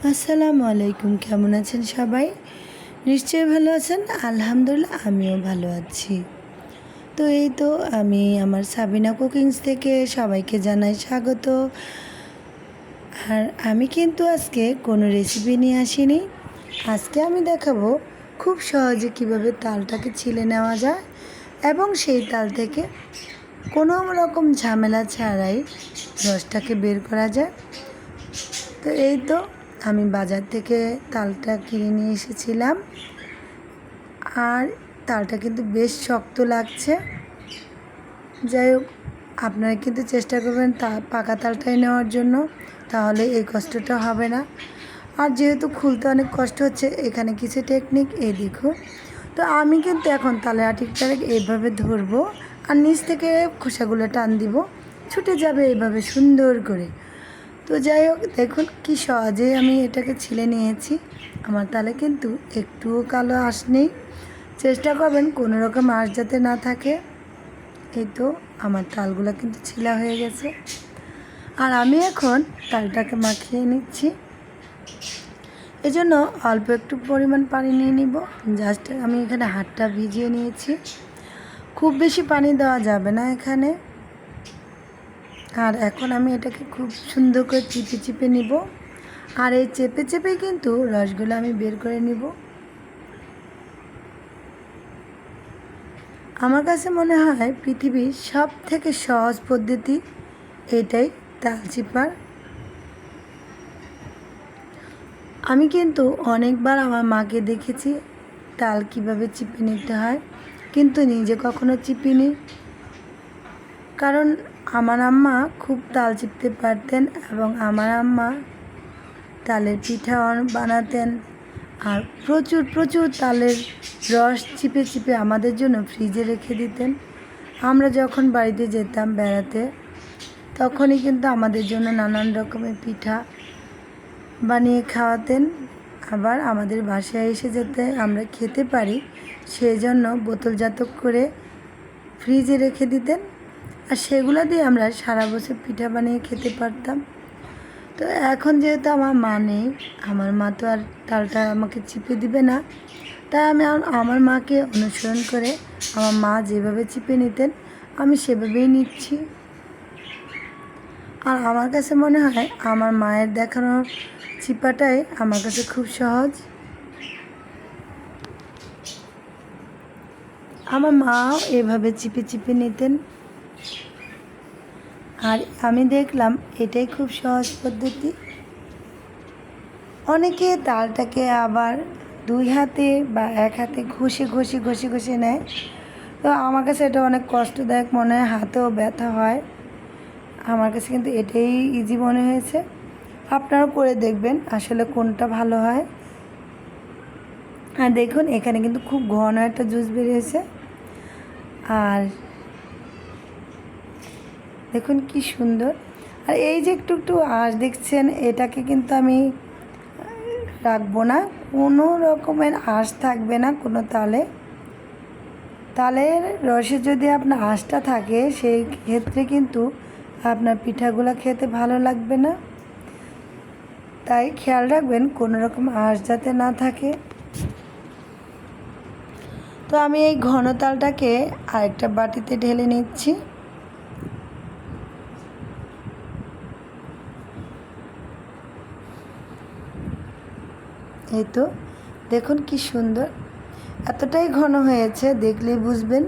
আসসালামু আলাইকুম। কেমন আছেন সবাই? নিশ্চয়ই ভালো আছেন। আলহামদুলিল্লাহ আমিও ভালো আছি। তো এই তো আমি আমার সাবিনা কুকিংস থেকে সবাইকে জানাই স্বাগত। আর আমি কিন্তু আজকে কোনো রেসিপি নিয়ে আসিনি। আজকে আমি দেখাবো খুব সহজে কিভাবে তালটাকে ছিলে নেওয়া যায় এবং সেই তাল থেকে কোনো রকম ঝামেলা ছাড়াই রসটাকে বের করা যায়। তো এই তো আমি বাজার থেকে তালটা কিনে নিয়ে এসেছিলাম। আর তালটা কিন্তু বেশ শক্ত লাগছে। যাই হোক, আপনারা কিন্তু চেষ্টা করবেন পাকা তালটাই নেওয়ার জন্য, তাহলে এই কষ্টটা হবে না। আর যেহেতু খুলতে অনেক কষ্ট হচ্ছে, এখানে কিছু টেকনিক এই দেখুন। তো আমি কিন্তু এখন তালের আটিটাকে এইভাবে ধরবো আর নিচ থেকে খোসাগুলো টান দিব, ছুটে যাবে এইভাবে সুন্দর করে। তো যাই হোক, দেখুন কি সহজেই আমি এটাকে ছিলে নিয়েছি। আমার তালে কিন্তু একটুও কালো আঁশ নেই। চেষ্টা করবেন কোনো রকম আঁশ যাতে না থাকে। এই তো আমার তালগুলো কিন্তু ছিলা হয়ে গেছে। আর আমি এখন তালটাকে মাখিয়ে নিচ্ছি। এজন্য অল্প একটু পরিমাণ পানি নিয়ে নিব। জাস্ট আমি এখানে হাতটা ভিজিয়ে নিয়েছি। খুব বেশি পানি দেওয়া যাবে না এখানে। আর এখন আমি এটাকে খুব সুন্দর করে চিপে চিপে নিব। আর এই চেপে চেপেই কিন্তু রসগুলো আমি বের করে নিব। আমার কাছে মনে হয় পৃথিবীর সব থেকে সহজ পদ্ধতি এটাই, তাল চিপার। আমি কিন্তু অনেকবার আমার মাকে দেখেছি তাল কিভাবে চিপে নিতে হয়, কিন্তু নিজে কখনো চিপিনি। কারণ আমার আম্মা খুব তাল চিপতে পারতেন এবং আমার আম্মা তালের পিঠা বানাতেন। আর প্রচুর প্রচুর তালের রস চিপে চিপে আমাদের জন্য ফ্রিজে রেখে দিতেন। আমরা যখন বাড়িতে যেতাম বেড়াতে, তখনই কিন্তু আমাদের জন্য নানান রকমের পিঠা বানিয়ে খাওয়াতেন। আবার আমাদের বাসায় এসে যাতে আমরা খেতে পারি সেই জন্য বোতলজাত করে ফ্রিজে রেখে দিতেন। আর সেগুলো দিয়ে আমরা সারা বছর পিঠা বানিয়ে খেতে পারতাম। তো এখন যেহেতু আমার মা নেই, আমার মা তো আর তালটা আমাকে চিপে দিবে না, তাই আমি আমার মাকে অনুসরণ করে আমার মা যেভাবে চিপে নিতেন আমি সেভাবেই নিচ্ছি। আর আমার কাছে মনে হয় আমার মায়ের দেখানো চিপাটাই আমার কাছে খুব সহজ। আমার মাও এভাবে চিপে চিপে নিতেন। আর আমি দেখলাম এটাই খুব সহজ পদ্ধতি। অনেকে তালটাকে আবার দুই হাতে বা এক হাতে ঘষে ঘষে ঘষে ঘষে নেয়। তো আমার কাছে এটা অনেক কষ্টদায়ক মনে হয়, হাতেও ব্যথা হয়। আমার কাছে কিন্তু এটাই ইজি মনে হয়েছে। আপনারাও করে দেখবেন আসলে কোনটা ভালো হয়। আর দেখুন এখানে কিন্তু খুব ঘন একটা জুস বেরিয়েছে। আর দেখুন কি সুন্দর। আর এই যে একটু একটু আঁশ দেখছেন, এটাকে কিন্তু আমি রাখবো না, কোনো রকমের আঁশ থাকবে না কোনো তালে। তালের রসে যদি আপনার আঁশটা থাকে সেই ক্ষেত্রে কিন্তু আপনার পিঠাগুলো খেতে ভালো লাগবে না। তাই খেয়াল রাখবেন কোনো রকম আঁশ যাতে না থাকে। তো আমি এই ঘন তালটাকে আরেকটা বাটিতে ঢেলে নিচ্ছি। এই তো দেখুন কি সুন্দর, এতটাই ঘন হয়েছে দেখলেই বুঝবেন।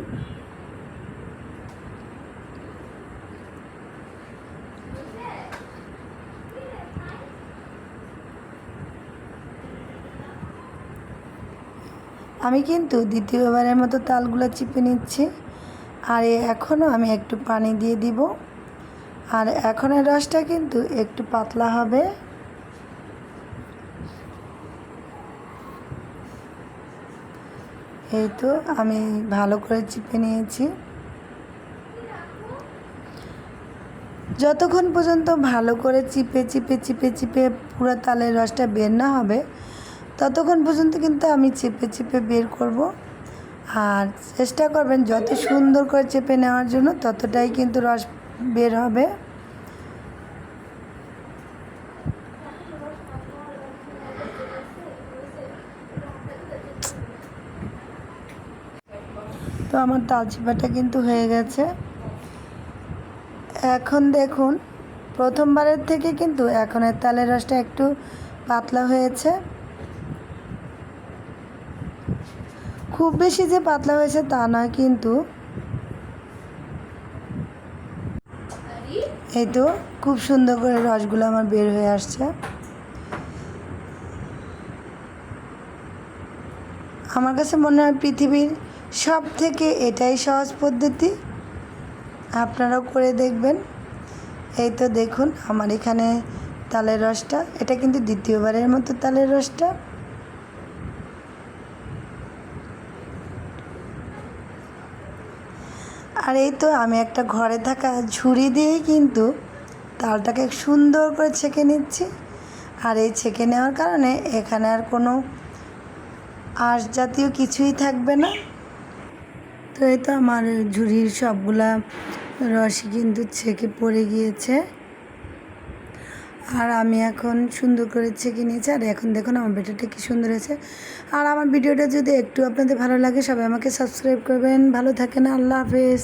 আমি কিন্তু দ্বিতীয়বারের মতো তালগুলো চিপে নিচ্ছি। আর এখনও আমি একটু পানি দিয়ে দিব। আর এখনের রসটা কিন্তু একটু পাতলা হবে। এই তো আমি ভালো করে চিপে নিয়েছি। যতক্ষণ পর্যন্ত ভালো করে চিপে চিপে চিপে চিপে পুরো তালের রসটা বের না হবে, ততক্ষণ পর্যন্ত কিন্তু আমি চেপে চেপে বের করব। আর চেষ্টা করবেন যত সুন্দর করে চেপে নেওয়ার জন্য, ততটাই কিন্তু রস বের হবে। তো আমার তাল চিপাটা কিন্তু হয়ে গেছে। এখন দেখুন প্রথমবারের থেকে কিন্তু এখন এর তালের রসটা একটু পাতলা হয়েছে। খুব বেশি যে পাতলা হয়েছে তা নয়, কিন্তু এই তো খুব সুন্দর করে রসগুলো আমার বের হয়ে আসছে। আমার কাছে মনে হয় পৃথিবীর সব থেকে এটাই সহজ পদ্ধতি, আপনারাও করে দেখবেন। এই তো দেখুন আমার এখানে তালের রসটা, এটা কিন্তু দ্বিতীয়বারের মতো তালের রসটা। আর এই তো আমি একটা ঘরে থাকা ঝুড়ি দিয়েই কিন্তু তালটাকে সুন্দর করে ছেঁকে নিচ্ছি। আর এই ছেঁকে নেওয়ার কারণে এখানে আর কোনো আঁশ জাতীয় কিছুই থাকবে না। তো এই তো আমার ঝুড়ির সবগুলা রসই কিন্তু ছেঁকে পড়ে গিয়েছে। আর আমি এখন সুন্দর করে ছেঁকে নিয়েছি। আর এখন দেখুন আমার ব্যাটারটা কী সুন্দর হয়েছে। আর আমার ভিডিওটা যদি একটু আপনাদের ভালো লাগে সবাই আমাকে সাবস্ক্রাইব করবেন। ভালো থাকেন, আল্লাহ হাফেজ।